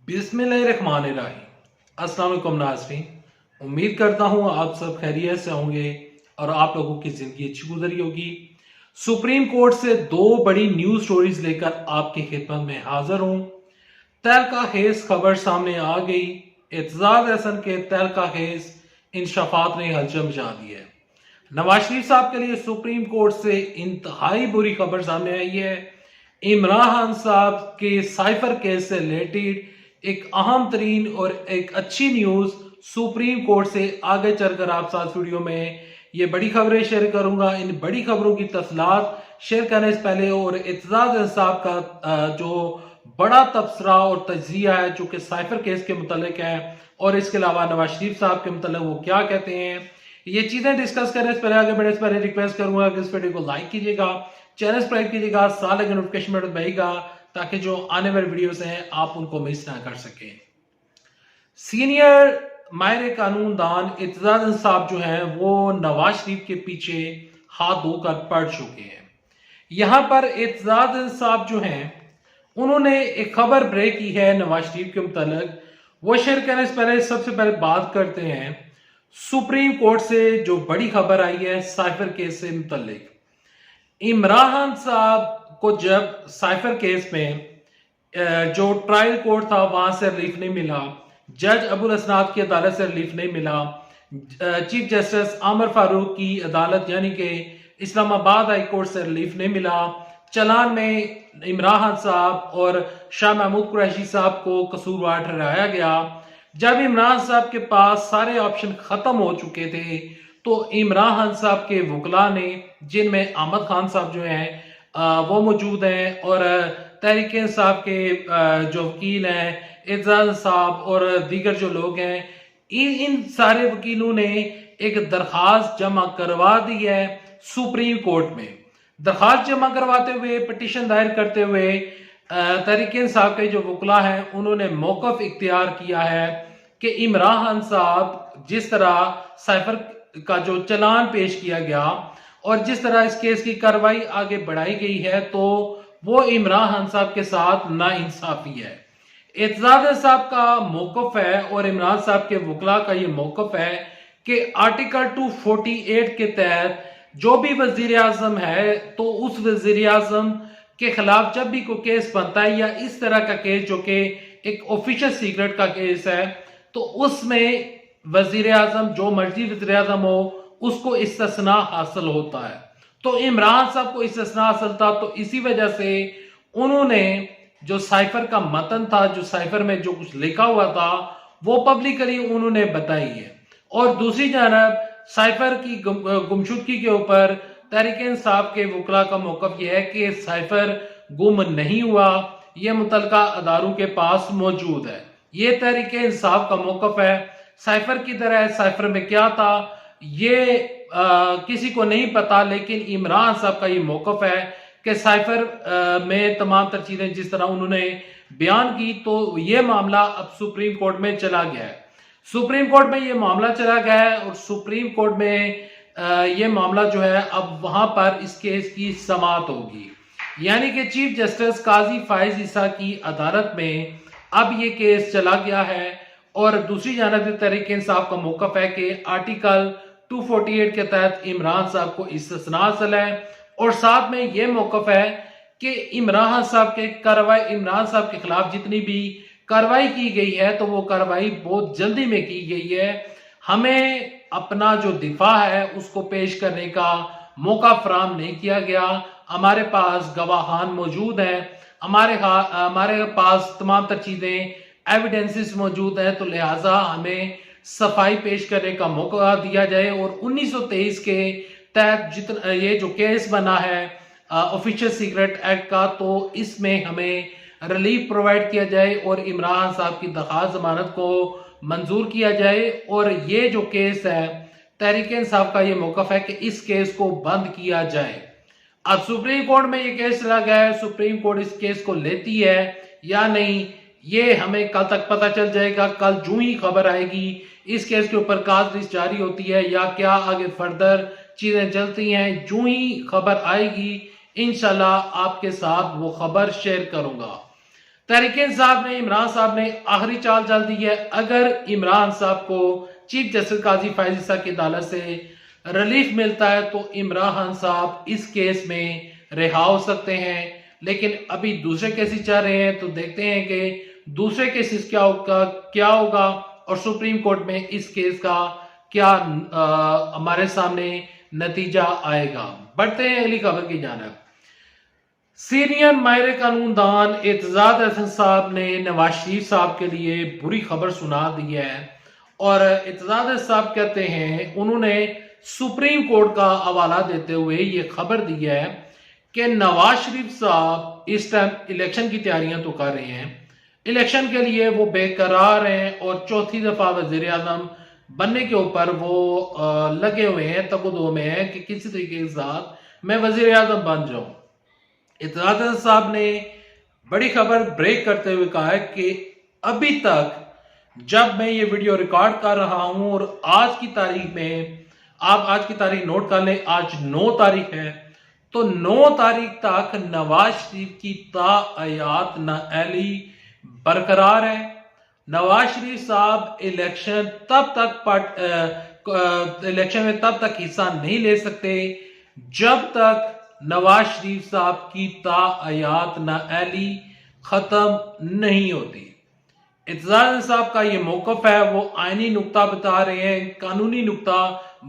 बिस्मिल्लाहिर्रहमानिर्रहीम। अस्सलाम वालेकुम नाज़रीन, उम्मीद करता हूँ आप सब खैरियत से होंगे और आप लोगों की जिंदगी अच्छी गुजरी होगी। सुप्रीम कोर्ट से दो बड़ी न्यूज स्टोरीज लेकर आपकी खिदमत में हाजिर हूँ। तहलका खेज खबर सामने आ गई। एतजाज अहसन के तहलका खेज इंशफात ने हलचल मचा दी है। नवाज शरीफ साहब के लिए सुप्रीम कोर्ट से इंतहाई बुरी खबर सामने आई है। इमरान खान साहब के साइफर केस से रिलेटेड एक अहम तरीन और एक अच्छी न्यूज सुप्रीम कोर्ट से आगे चलकर आप साथ वीडियो में ये बड़ी खबरें शेयर करूंगा। इन बड़ी खबरों की तफसीलात शेयर करने से पहले और एतजाज साहब का जो बड़ा तबसरा और तजिया है जो कि साइफर केस के मुतालिक है और इसके अलावा नवाज शरीफ साहब के मुतालिक वो क्या कहते हैं, ये चीजें डिस्कस करने से पहले आगे बढ़ने से पहले रिक्वेस्ट करूंगा कि इस वीडियो को लाइक कीजिएगा, चैनल सब्सक्राइब कीजिएगा, साथ लगे नोटिफिकेशन बटन दबाइएगा ताकि जो आने वाले वीडियोस हैं आप उनको मिस ना कर सकें। सीनियर माहिर कानून दान एतजाज साहब जो हैं वो नवाज शरीफ के पीछे हाथ धोकर पड़ चुके हैं। यहां पर एतजाज साहब जो हैं उन्होंने एक खबर ब्रेक की है नवाज शरीफ के मुतालिक। वो शेयर करने से पहले सबसे पहले बात करते हैं सुप्रीम कोर्ट से जो बड़ी खबर आई है साइफर केस से मुतालिक। इमरान खान साहब को जब साइफर केस में जो ट्रायल कोर्ट था वहां से रिलीफ नहीं मिला, जज अबुल असनाद की अदालत से रिलीफ नहीं मिला, चीफ जस्टिस आमर फारूक की अदालत यानी कि इस्लामाबाद हाई कोर्ट से रिलीफ नहीं मिला, चलान में इमरान खान साहब और शाह महमूद कुरैशी साहब को कसूरवार ठहराया गया। जब इमरान साहब के पास सारे ऑप्शन खत्म हो चुके थे तो इमरान खान साहब के वकला ने, जिनमें अहमद खान साहब जो हैं वो मौजूद हैं और तहरीक इंसाफ के जो वकील हैं एतजाज साहब और दीगर जो लोग हैं, इन सारे वकीलों ने एक दरखास्त जमा करवा दी है सुप्रीम कोर्ट में। दरखास्त जमा करवाते हुए, पिटीशन दायर करते हुए तहरीक इंसाफ के जो वकला हैं उन्होंने मौकफ इख्तियार किया है कि इमरान खान साहब जिस तरह साइफर का जो चलान पेश किया गया और जिस तरह इस केस की कार्रवाई आगे बढ़ाई गई है तो वो इमरान खान साहब के साथ नाइंसाफी है। एतजाज साहब का मौकफ है और इमरान साहब के वकला का ये मौकफ है कि आर्टिकल 248 के तहत जो भी वजीर आजम है तो उस वजीर आजम के खिलाफ जब भी कोई केस बनता है या इस तरह का केस जो कि एक ऑफिशियल सीक्रेट का केस है तो उसमें वजीर आजम जो मर्जी वजीर आजम हो उसको इस्तिस्ना हासिल होता है। तो इमरान साहब को इस्तिस्ना हासिल था तो इसी वजह से उन्होंने जो साइफर का मतन था, जो साइफर में जो कुछ लिखा हुआ था वो पब्लिकली उन्होंने बताई है। और दूसरी जानब साइफर की गुमशुदगी के ऊपर तहरीक इंसाफ के वकला का मौकफ यह है कि साइफर गुम नहीं हुआ, यह मुतलका अदारों के पास मौजूद है। ये तहरीक इंसाफ का मौकफ है। साइफर की तरह साइफर में क्या था ये किसी को नहीं पता, लेकिन इमरान साहब का ये मौकफ है कि साइफर में तमाम तर चीजें जिस तरह उन्होंने बयान की तो ये मामला अब सुप्रीम कोर्ट में चला गया है। सुप्रीम कोर्ट में ये मामला चला गया है और सुप्रीम कोर्ट में ये मामला जो है अब वहां पर इस केस की समाअत होगी, यानी कि चीफ जस्टिस काजी फाइज ईसा की अदालत में अब ये केस चला गया है। और दूसरी जानब तहरीक इंसाफ का मौकफ है कि आर्टिकल 248 के तहत इमरान साहब को इस्तिस्ना हासिल है और साथ में ये मौकफ है कि इमरान साहब के खिलाफ जितनी भी कार्रवाई की गई है तो वो कार्रवाई बहुत जल्दी में की गई है। हमें अपना जो दिफा है उसको पेश करने का मौका फराहम नहीं किया गया। हमारे पास गवाहान मौजूद हैं, हमारे पास तमाम तर चीजें एविडेंसेस मौजूद है, तो लिहाजा हमें सफाई पेश करने का मौका दिया जाए। और 1923 के तहत जितना ये जो केस बना है ऑफिशियल सीक्रेट एक्ट का, तो इसमें हमें रिलीफ प्रोवाइड किया जाए और इमरान साहब की दरखास्त जमानत को मंजूर किया जाए। और ये जो केस है तहरीक इंसाफ का ये मौकफ है कि इस केस को बंद किया जाए। अब सुप्रीम कोर्ट में ये केस चला गया है, सुप्रीम कोर्ट इस केस को लेती है या नहीं ये हमें कल तक पता चल जाएगा। कल जो ही खबर आएगी इस केस के ऊपर काज लिस्ट जारी होती है या क्या आगे फर्दर चीजें चलती हैं, जो ही खबर आएगी इंशाल्लाह आपके साथ वो खबर शेयर करूंगा। तहरीक इंसाफ ने, इमरान साहब ने आखिरी चाल चल दी है। अगर इमरान साहब को चीफ जस्टिस काजी फैज ईसा की अदालत से रिलीफ मिलता है तो इमरान खान साहब इस केस में रिहा हो सकते हैं। लेकिन अभी दूसरे केसेस चल रहे हैं, तो देखते हैं कि दूसरे केसेस क्या होगा और सुप्रीम कोर्ट में इस केस का क्या हमारे सामने नतीजा आएगा। बढ़ते हैं अगली खबर की जानिब। सीनियर माहिर कानूनदान एतजाज हसन साहब ने नवाज शरीफ साहब के लिए बुरी खबर सुना दी है और एतजाज साहब कहते हैं, उन्होंने सुप्रीम कोर्ट का हवाला देते हुए ये खबर दी है कि नवाज शरीफ साहब इस टाइम इलेक्शन की तैयारियां तो कर रहे हैं, इलेक्शन के लिए वो बेकरार हैं और चौथी दफा वजीर आजम बनने के ऊपर वो लगे हुए हैं, तकदो में है कि किसी तरीके के साथ मैं वजीर आजम बन जाऊं। एतजाज साहब ने बड़ी खबर ब्रेक करते हुए कहा है कि अभी तक जब मैं ये वीडियो रिकॉर्ड कर रहा हूं और आज की तारीख में, आप आज की तारीख नोट कर लें, आज 9 तारीख है, तो 9 तारीख तक नवाज शरीफ की तायात नाअहली बरकरार है। नवाज शरीफ साहब इलेक्शन में तब तक हिस्सा नहीं ले सकते जब तक नवाज शरीफ साहब की तायात नाअहली खत्म नहीं होती। एतजाज साहब का ये मौकफ है, वो आईनी नुक्ता बता रहे हैं, कानूनी नुक्ता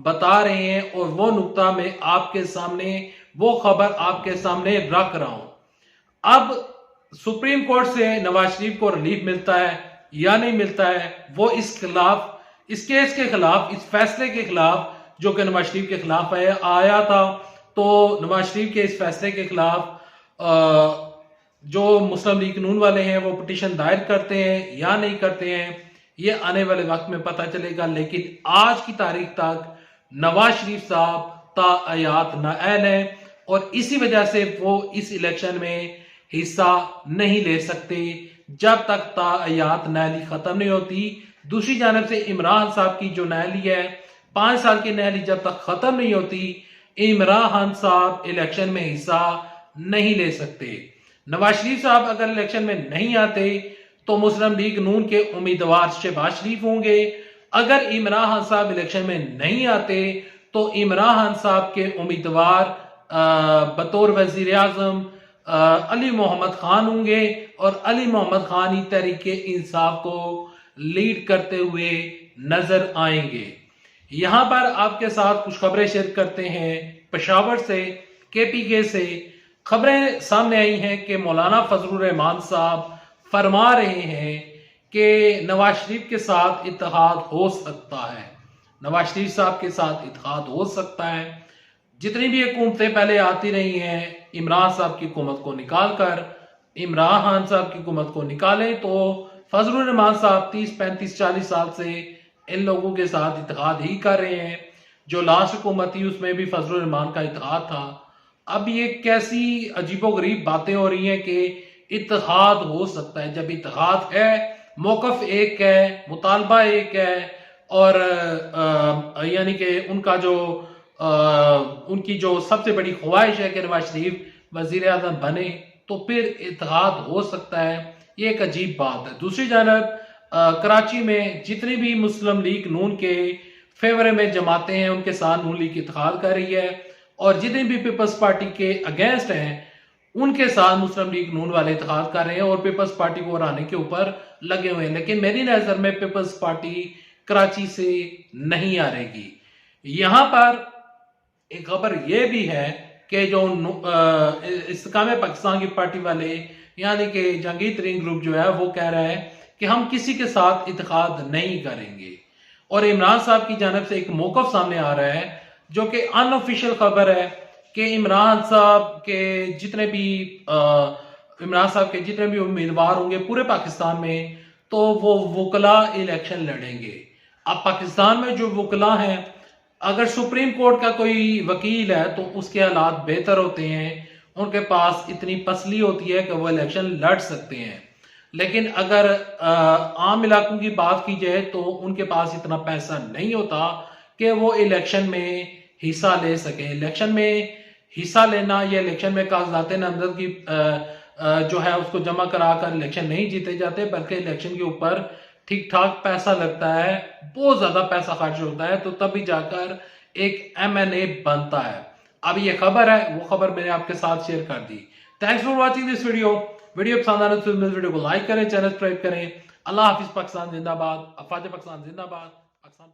बता रहे हैं और वो नुक्ता में आपके सामने, वो खबर आपके सामने रख रहा हूं। अब सुप्रीम कोर्ट से नवाज शरीफ को रिलीफ मिलता है या नहीं मिलता है, वो इस केस के खिलाफ, इस फैसले के खिलाफ जो कि नवाज शरीफ के खिलाफ आया था, तो नवाज शरीफ के इस फैसले के खिलाफ जो मुस्लिम लीग नून वाले हैं वो पिटीशन दायर करते हैं या नहीं करते हैं, ये आने वाले वक्त में पता चलेगा। लेकिन आज की तारीख तक नवाज शरीफ साहब तायात नाअहल है और इसी वजह से वो इस इलेक्शन में हिस्सा नहीं ले सकते जब तक तायात नाअहली खत्म नहीं होती। दूसरी जानब से इमरान साहब की जो नाअहली है, 5 साल की नाअहली जब तक खत्म नहीं होती, इमरान खान साहब इलेक्शन में हिस्सा नहीं ले सकते। नवाज शरीफ साहब अगर इलेक्शन में नहीं आते तो मुस्लिम लीग नून के उम्मीदवार शहबाज शरीफ होंगे। अगर इमरान खान साहब इलेक्शन में नहीं आते तो इमरान खान साहब के उम्मीदवार बतौर वजीर आजम अली मोहम्मद खान होंगे और अली मोहम्मद खान ही तहरीक इंसाफ को लीड करते हुए नजर आएंगे। यहां पर आपके साथ कुछ खबरें शेयर करते हैं। पेशावर से, KPK से खबरें सामने आई हैं कि मौलाना फजलुर रहमान साहब फरमा रहे हैं कि नवाज शरीफ के साथ इत्तेहाद हो सकता है, नवाज शरीफ साहब के साथ इत्तेहाद हो सकता है। जितनी भी हुकूमतें पहले आती रही हैं, इमरान साहब की हुकूमत को निकाल कर इमरान खान साहब की हुकूमत को निकालें, तो फजलुर रहमान साहब 30, 35, 40 साल से इन लोगों के साथ इत्तेहाद ही कर रहे हैं। जो लास्ट हुकूमत थी उसमें भी फजलुर रहमान का इत्तेहाद था। अब ये कैसी अजीबोगरीब बातें हो रही हैं कि इत्तेहाद हो सकता है, जब इत्तेहाद है, मौकफ एक है, मुतालबा एक है और यानी कि उनकी जो सबसे बड़ी ख्वाहिश है कि नवाज शरीफ वजीर आजम बने, तो फिर इत्तेहाद हो सकता है। ये एक अजीब बात है। दूसरी जानब कराची में जितनी भी मुस्लिम लीग नून के फेवर में जमातें हैं उनके साथ नून लीग इत्तेहाद कर रही है और जितने भी पीपल्स पार्टी के अगेंस्ट हैं उनके साथ मुस्लिम लीग नून वाले इत्तेहाद कर रहे हैं और पीपल्स पार्टी को हराने के ऊपर लगे हुए हैं। लेकिन मेरी नजर में पीपल्स पार्टी कराची से नहीं आ रहेगी। यहां पर एक खबर यह भी है कि जो इस्तेकाम पाकिस्तान की पार्टी वाले यानी कि जहांगीर तरीन ग्रुप जो है वो कह रहा है कि हम किसी के साथ इत्तेहाद नहीं करेंगे और इमरान साहब की जानब से एक मौकफ सामने आ रहा है जो कि अनऑफिशियल खबर है कि इमरान साहब के जितने भी उम्मीदवार होंगे पूरे पाकिस्तान में, तो वो वकला इलेक्शन लड़ेंगे। अब पाकिस्तान में जो वकला हैं, अगर सुप्रीम कोर्ट का कोई वकील है तो उसके हालात बेहतर होते हैं, उनके पास इतनी पसली होती है कि वो इलेक्शन लड़ सकते हैं। लेकिन अगर आम इलाकों की बात की जाए तो उनके पास इतना पैसा नहीं होता कि वो इलेक्शन में हिस्सा ले सके। इलेक्शन में हिस्सा लेना या इलेक्शन में कागजात नामजद की जो है उसको जमा करा कर इलेक्शन नहीं जीते जाते, बल्कि इलेक्शन के ऊपर ठीक ठाक पैसा लगता है, बहुत ज्यादा पैसा खर्च होता है, तो तभी जाकर एक MNA बनता है। अब ये खबर है, वो खबर मैंने आपके साथ शेयर कर दी। Thanks for watching this video. Video पसंद आने तो इस वीडियो को लाइक करें, चैनल सब्सक्राइब करें। अल्लाह हाफिज। पाकिस्तान जिंदाबाद। अफवाज पाकिस्तान जिंदाबाद। पाकिस्तान